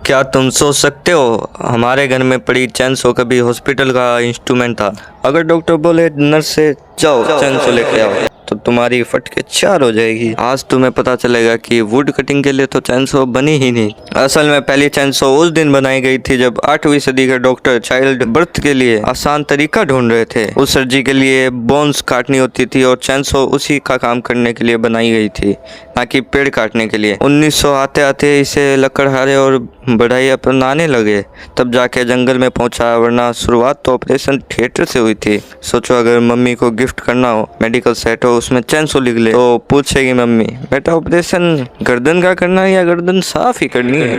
क्या तुम सोच सकते हो, हमारे घर में पड़ी चैनसो कभी हॉस्पिटल का इंस्ट्रूमेंट था। अगर डॉक्टर बोले नर्स से जाओ चैनसो लेके आओ तो तुम्हारी फट के चार हो जाएगी। आज तुम्हें पता चलेगा कि वुड कटिंग के लिए तो चैनसो बनी ही नहीं। असल में पहली चैनसो उस दिन बनाई गई थी जब 8वीं सदी के डॉक्टर चाइल्ड बर्थ के लिए आसान तरीका ढूंढ रहे थे। उस सर्जरी के लिए बोन्स काटनी होती थी और चैनसो उसी का काम करने के लिए बनाई गई थी, ना कि पेड़ काटने के लिए। 1900 आते आते इसे लकड़हारे और बढ़ाई अपनाने लगे, तब जाके जंगल में पहुंचा, वरना शुरुआत तो ऑपरेशन थिएटर से हुई थी। सोचो अगर मम्मी को गिफ्ट करना हो, मेडिकल सेट हो, उसमें चैनसो लिख ले तो पूछेगी मम्मी बेटा ऑपरेशन गर्दन का करना है या गर्दन साफ ही करनी है।